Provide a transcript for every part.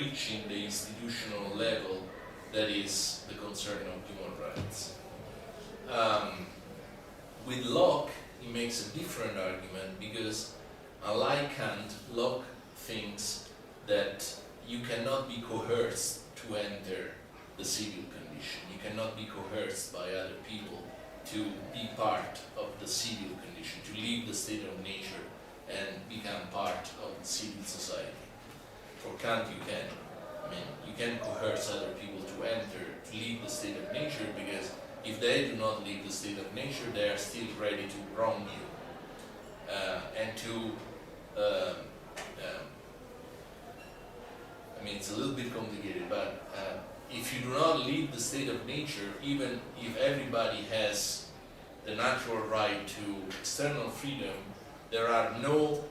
reaching the institutional level that is the concern of human rights. With Locke, he makes a different argument because, unlike Kant, Locke thinks that you cannot be coerced to enter the civil condition. You cannot be coerced by other people to be part of the civil condition, to leave the state of nature and become part of the civil society. For Kant, you can. I mean, you can coerce other people to enter, to leave the state of nature, because if they do not leave the state of nature, they are still ready to wrong you and to. I mean, it's a little bit complicated, but if you do not leave the state of nature, even if everybody has the natural right to external freedom, there are no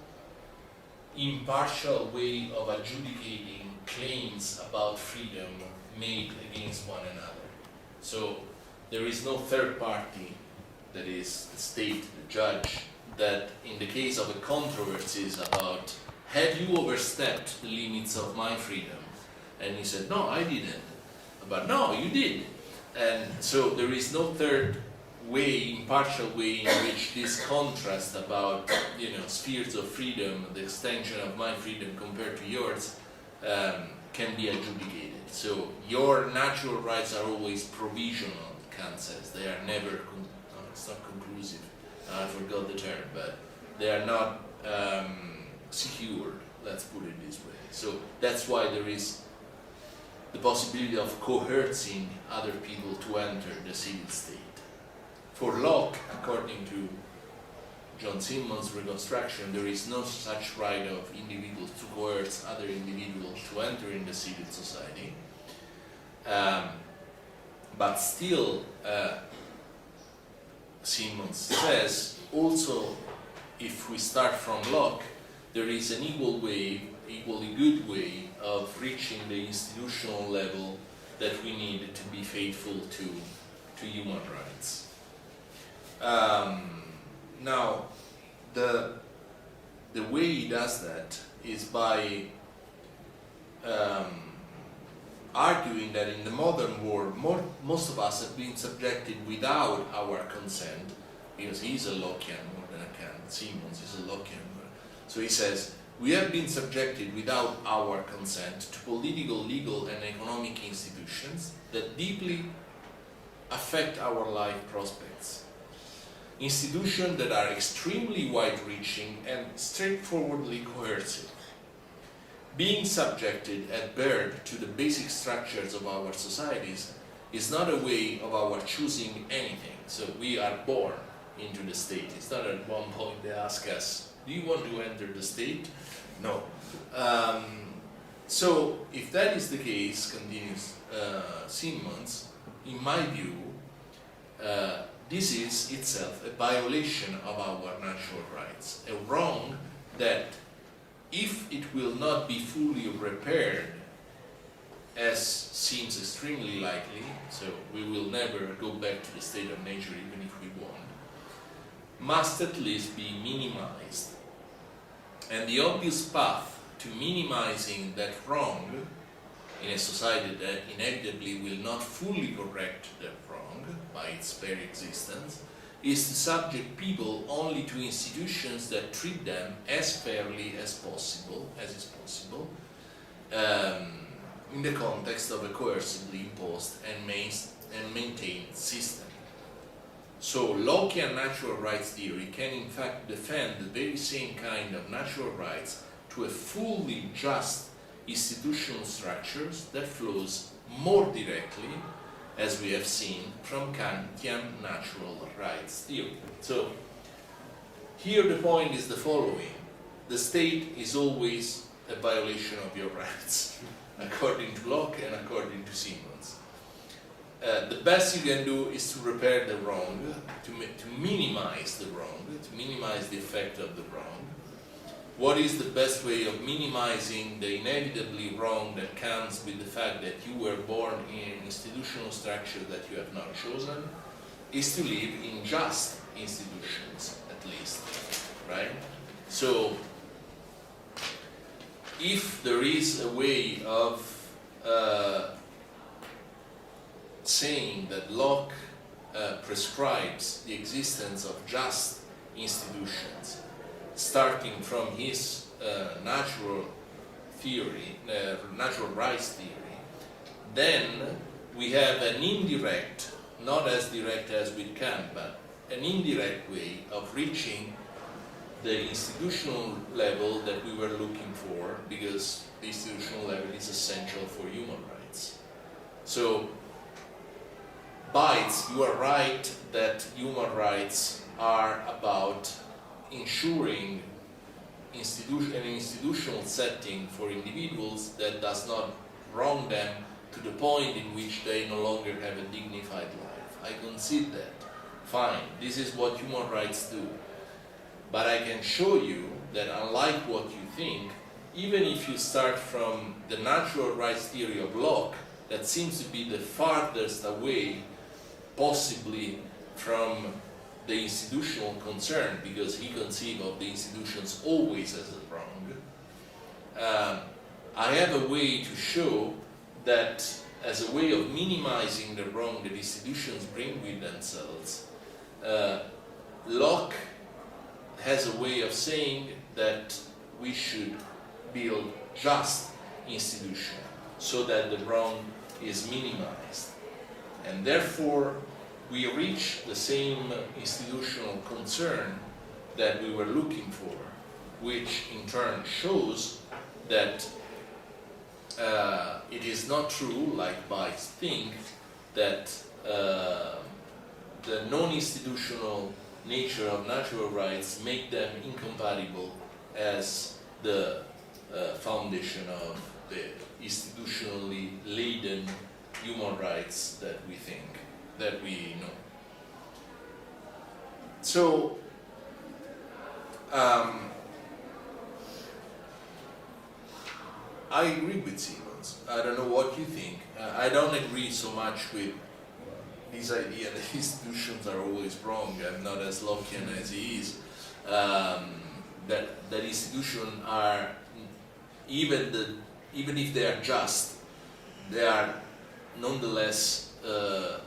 impartial way of adjudicating claims about freedom made against one another. So there is no third party, that is the state, the judge, that in the case of a controversy is about, have you overstepped the limits of my freedom? And he said, no, I didn't. But no, you did. And so there is no third way, impartial way in which this contrast about, spheres of freedom, the extension of my freedom compared to yours, can be adjudicated. So your natural rights are always provisional, Kant says. They are never, it's not conclusive, I forgot the term, but they are not secured, let's put it this way. So that's why there is the possibility of coercing other people to enter the civil state. For Locke, according to John Simmons' reconstruction, there is no such right of individuals to coerce other individuals to enter in the civil society. But still, Simmons says, also, if we start from Locke, there is an equally good way of reaching the institutional level that we need to be faithful to human rights. Now, the way he does that is by arguing that in the modern world, most of us have been subjected without our consent, because he's a Lockean more than a Kant. Simmons is a Lockean. So he says, we have been subjected without our consent to political, legal, and economic institutions that deeply affect our life prospects. Institutions that are extremely wide-reaching and straightforwardly coercive. Being subjected at birth to the basic structures of our societies is not a way of our choosing anything. So we are born into the state. It's not at one point they ask us, do you want to enter the state? No. So if that is the case, continues Simmons, in my view, this is itself a violation of our natural rights, a wrong that, if it will not be fully repaired, as seems extremely likely, so we will never go back to the state of nature even if we want, must at least be minimized. And the obvious path to minimizing that wrong in a society that inevitably will not fully correct that wrong by its very existence is to subject people only to institutions that treat them as fairly as is possible, in the context of a coercively imposed and maintained system. So Lockean natural rights theory can in fact defend the very same kind of natural rights to a fully just institutional structures that flows more directly, as we have seen, from Kantian natural rights theory. So here the point is the following: the state is always a violation of your rights, according to Locke and according to Simmons. The best you can do is to repair the wrong, to minimize the wrong, to minimize the effect of the wrong. What is the best way of minimizing the inevitably wrong that comes with the fact that you were born in an institutional structure that you have not chosen? Is to live in just institutions, at least, right? So, if there is a way of saying that Locke prescribes the existence of just institutions, starting from his natural theory, natural rights theory, then we have an indirect, not as direct as with Kant, but an indirect way of reaching the institutional level that we were looking for, because the institutional level is essential for human rights. So, Bites, you are right that human rights are about ensuring an institutional setting for individuals that does not wrong them to the point in which they no longer have a dignified life. I concede that. Fine, this is what human rights do. But I can show you that unlike what you think, even if you start from the natural rights theory of Locke, that seems to be the farthest away possibly from the institutional concern, because he conceived of the institutions always as wrong. I have a way to show that as a way of minimizing the wrong that institutions bring with themselves, Locke has a way of saying that we should build just institutions so that the wrong is minimized. And therefore, we reach the same institutional concern that we were looking for, which in turn shows that it is not true, like Bites think, that the non-institutional nature of natural rights make them incompatible as the foundation of the institutionally laden human rights that we think, that we know. So, I agree with Simmons. I don't know what you think. I don't agree so much with his idea that institutions are always wrong. I'm not as Lockean as he is. That institutions are, even if they are just, they are nonetheless a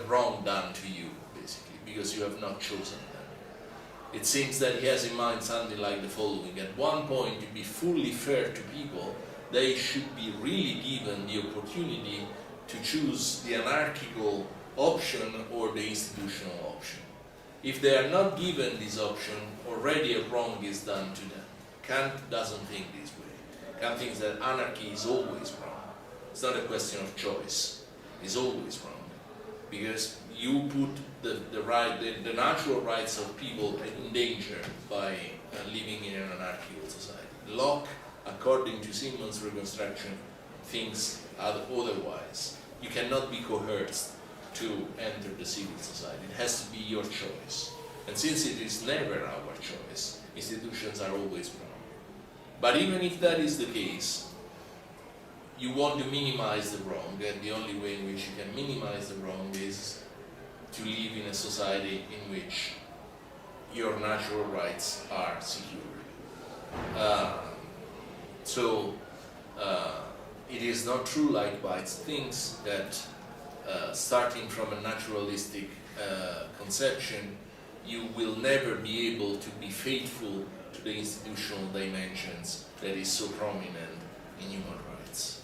wrong done to you, basically, because you have not chosen them. It seems that he has in mind something like the following: at one point, to be fully fair to people, they should be really given the opportunity to choose the anarchical option or the institutional option. If they are not given this option, already a wrong is done to them. Kant doesn't think this way. Kant thinks that anarchy is always wrong. It's not a question of choice. It's always wrong. Because you put the natural rights of people in danger by living in an anarchical society. Locke, according to Simmons' reconstruction, thinks otherwise. You cannot be coerced to enter the civil society. It has to be your choice. And since it is never our choice, institutions are always wrong. But even if that is the case, you want to minimize the wrong, and the only way in which you can minimize the wrong is to live in a society in which your natural rights are secured. It is not true, like Bites thinks, that starting from a naturalistic conception, you will never be able to be faithful to the institutional dimensions that is so prominent in human rights.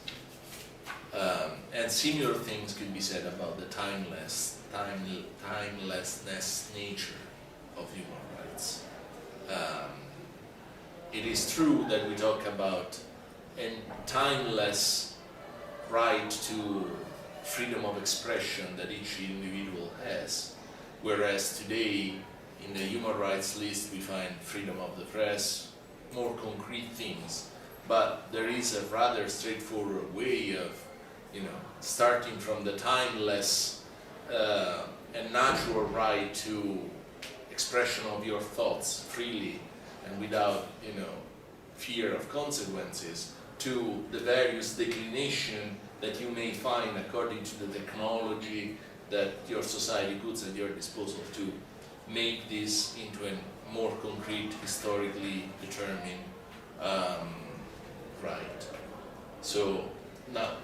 And similar things could be said about the timelessness nature of human rights. It is true that we talk about a timeless right to freedom of expression that each individual has, whereas today in the human rights list we find freedom of the press, more concrete things, but there is a rather straightforward way of starting from the timeless and natural right to expression of your thoughts freely and without fear of consequences, to the various declination that you may find according to the technology that your society puts at your disposal to make this into a more concrete, historically determined right. So now,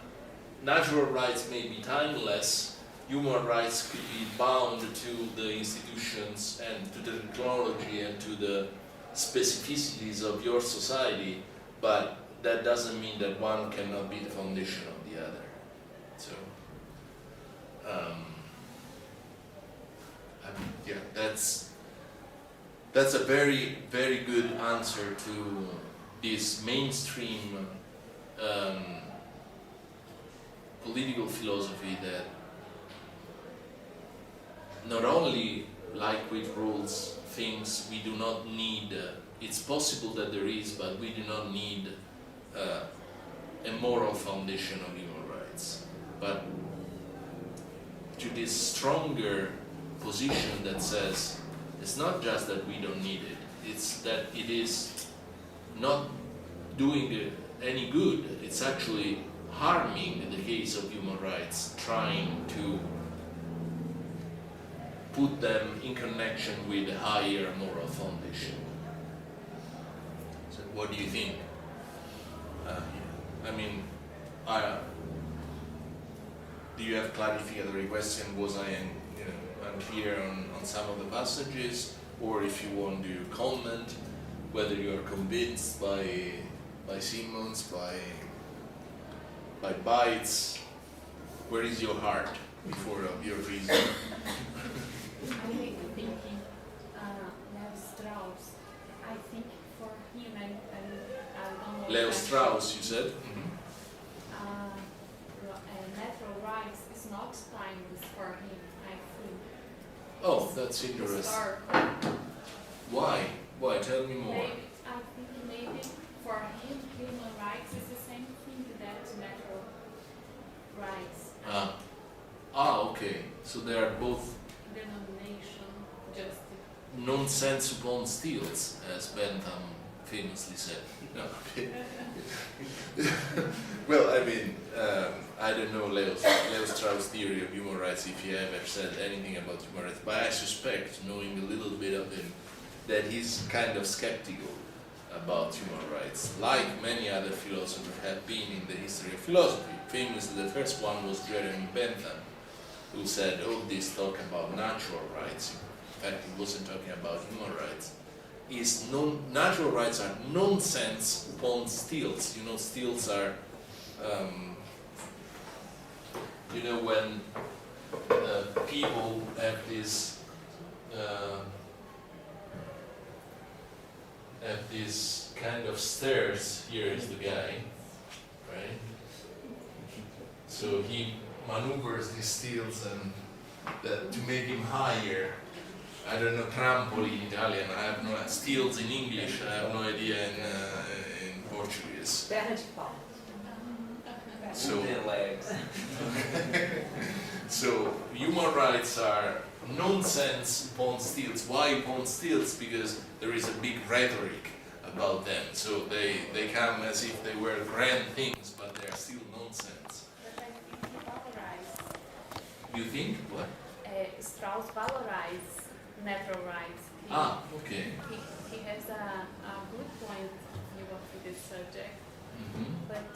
natural rights may be timeless. Human rights could be bound to the institutions and to the technology and to the specificities of your society, but that doesn't mean that one cannot be the foundation of the other. So, I mean, yeah, that's a very, very good answer to this mainstream political philosophy that not only, like with rules, things we do not need, it's possible that there is, but we do not need a moral foundation of human rights. But to this stronger position that says, it's not just that we don't need it, it's that it is not doing any good, it's actually harming the case of human rights, trying to put them in connection with a higher moral foundation. So what do you think? I mean, do you have clarificatory question? Was I unclear on some of the passages? Or if you want to comment whether you are convinced by Simmons, by Bites, where is your heart before your reason? I think thinking Leo Strauss. I think for him, I don't know. Leo Strauss, you said? Natural rights is not timeless for him, I think. Oh, that's interesting. Why? Why? Tell me more. Maybe, I think maybe for him, human rights is the same thing that natural rights. Okay. So they are both Denomination, justice. nonsense upon stilts, as Bentham famously said. No. Well, I mean, I don't know Leo Strauss' theory of human rights, if he ever said anything about human rights, but I suspect, knowing a little bit of him, that he's kind of skeptical about human rights, like many other philosophers have been in the history of philosophy. Famously, the first one was Jeremy Bentham, who said, oh, this talk about natural rights, in fact, he wasn't talking about human rights, natural rights are nonsense upon stilts. You know, stilts are, when people have this kind of stairs. Here is the guy, right? So he maneuvers these stilts and to make him higher. I don't know, trampoli in Italian, I have no, stilts in English, I have no idea in Portuguese. So, so human rights are nonsense upon stilts. Why upon stilts? Because there is a big rhetoric about them. So they come as if they were grand things, but they are still nonsense. But I think he valorized. You think? What? Strauss valorized natural rights. Okay. He has a good point of view of this subject, but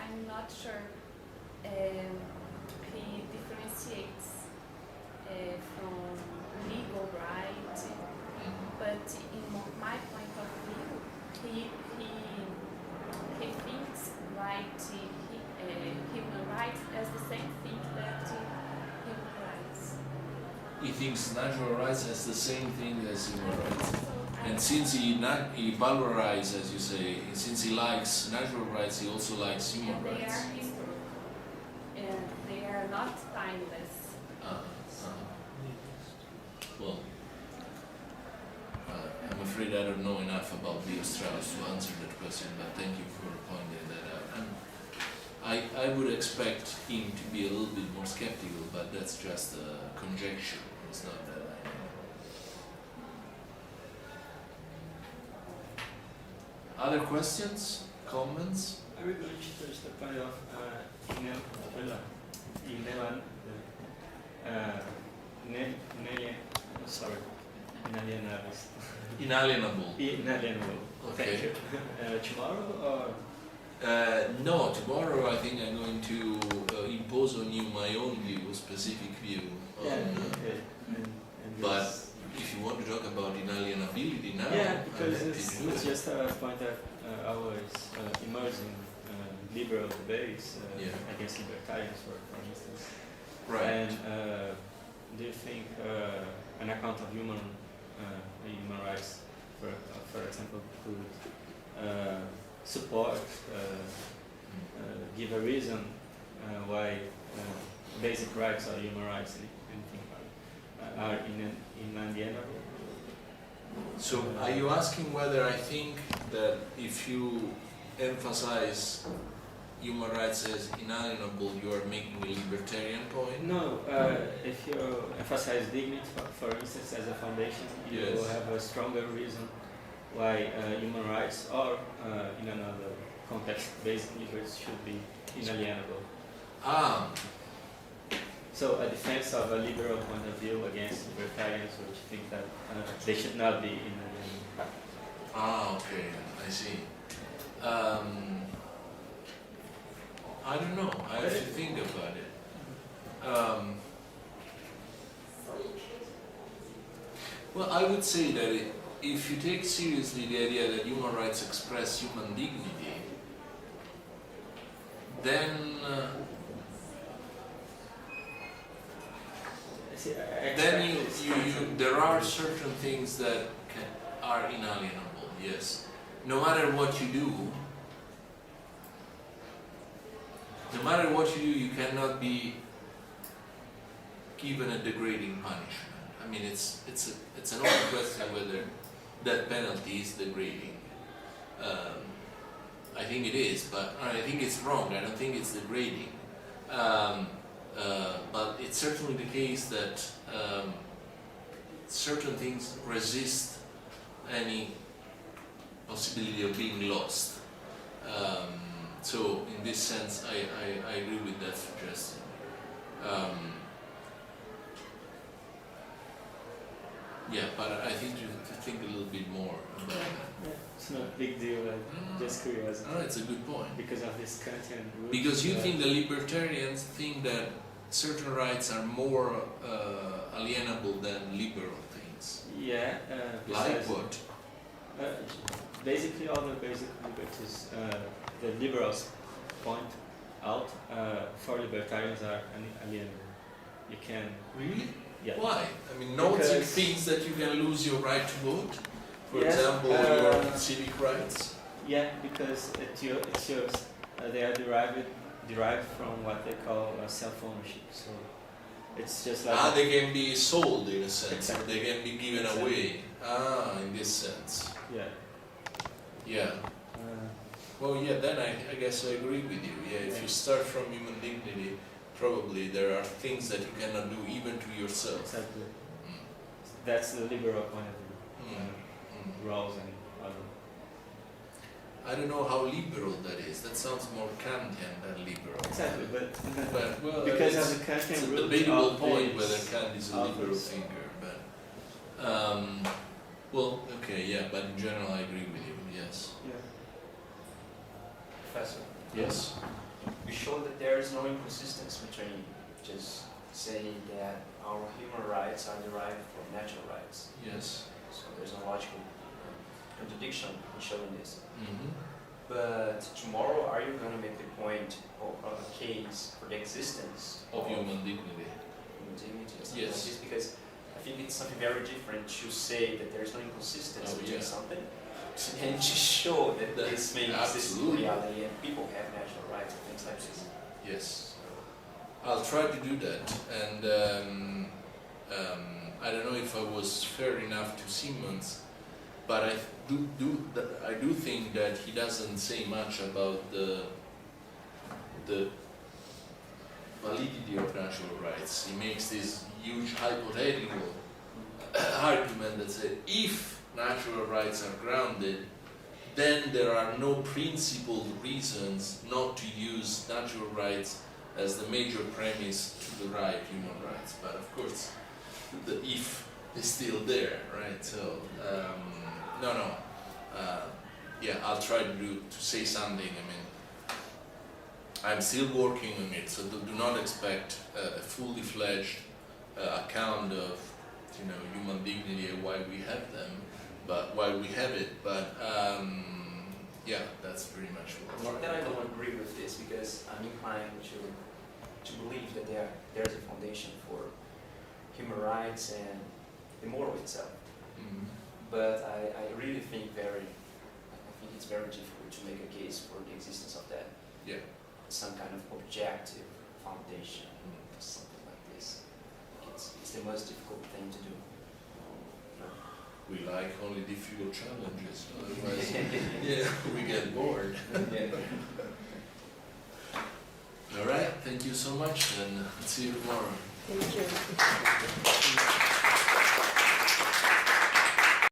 I'm not sure he differentiates from legal right, but in my point of view, he thinks human rights as the same thing that human rights. He thinks natural rights as the same thing as human rights. And since he valorizes, as you say, since he likes natural rights, he also likes human rights. They are history, and they are not timeless. Well, I'm afraid I don't know enough about Leo Strauss to answer that question, but thank you for pointing that out. And I would expect him to be a little bit more skeptical, but that's just a conjecture. It's not that I know. Other questions? Comments? I will reach the point of sorry. Inalienable. Inalienable. Okay. Thank you. Tomorrow or? No, tomorrow I think I'm going to impose on you my own view, specific view. On, Okay. And but yes. if you want to talk about inalienability now, Yeah, because I'm happy it's to do it. just a point that I was immersing liberal debates Yeah. against libertarians, for instance. Right. And do you think an account of human rights, for example, could support, give a reason why basic rights or human rights, anything are inalienable? So are you asking whether I think that if you emphasize human rights as inalienable, you are making a libertarian point? No, if you emphasize dignity, for instance, as a foundation, you Yes. will have a stronger reason why human rights, or in another context, basic liberties should be inalienable. Ah, So a defense of a liberal point of view against libertarians, which think that they should not be inalienable. okay, I see. I don't know, I have to think about it. Well, I would say that if you take seriously the idea that human rights express human dignity, then there are certain things that are inalienable, yes. No matter what you do, you cannot be given a degrading punishment. I mean, it's an open question whether that penalty is degrading. I think it is, but I think it's wrong. I don't think it's degrading. But it's certainly the case that certain things resist any possibility of being lost. So in this sense, I agree with that suggestion. Yeah, but I think you have to think a little bit more about that. Yeah, it's not a big deal, just curiosity. Oh, it's a good point. Because of this Kantian root. Because you think the libertarians think that certain rights are more alienable than liberal things. Yeah. Like what? Basically, all the basic liberties the liberals point out for libertarians are alienable. You can. Really? Yeah. Why? I mean, no one Because- thinks that you can lose your right to vote. For Yes, example, your civic rights. Yeah, because it's yours. They are derived from what they call self-ownership. So it's just like They can be sold in a sense. Exactly. They can be given Exactly. away. In this sense. yeah. Yeah. Well, yeah. Then I guess I agree with you. Yeah. If Yeah. you start from human dignity, probably there are things that you cannot do even to yourself. Exactly. Mm. That's the liberal point of view. Mm. Mm. Rawls and other. I don't know how liberal that is. That sounds more Kantian than liberal. Exactly, but Well, because it's, of the Kantian it's a root debatable of point these whether Kant is a liberal authors. thinker, but well, okay, yeah, but in general, I agree with you. Yes. Yeah. Professor, Yes. you show that there is no inconsistency between just saying that our human rights are derived from natural rights. Yes. So there's no logical contradiction in showing this. Mm-hmm. But tomorrow, are you going to make the point of a case for the existence Of human dignity. human dignity or something Yes. like this? Because I think it's something very different to say that there's no inconsistency Oh, between yeah. something and to show that That- this may exist in absolutely. reality and people have natural rights and things like this. Yes. I'll try to do that, and I don't know if I was fair enough to Simmons, but I do think that he doesn't say much about the validity of natural rights. He makes this huge hypothetical argument that says if natural rights are grounded, then there are no principled reasons not to use natural rights as the major premise to derive human rights. But of course, the if is still there, right? So yeah, I'll try to say something. I mean, I'm still working on it, so do not expect a fully fledged account of human dignity and why we have them, but why we have it. But yeah, that's pretty much what. Well, then I don't agree with this because I'm inclined to believe that there's a foundation for human rights and the moral itself. Mhm. But I really think it's very difficult to make a case for the existence of that. Yeah. Some kind of objective foundation for something like this. It's the most difficult thing to do. We like only difficult challenges, otherwise yeah, we get bored. Yeah. All right, thank you so much, and see you tomorrow. Thank you.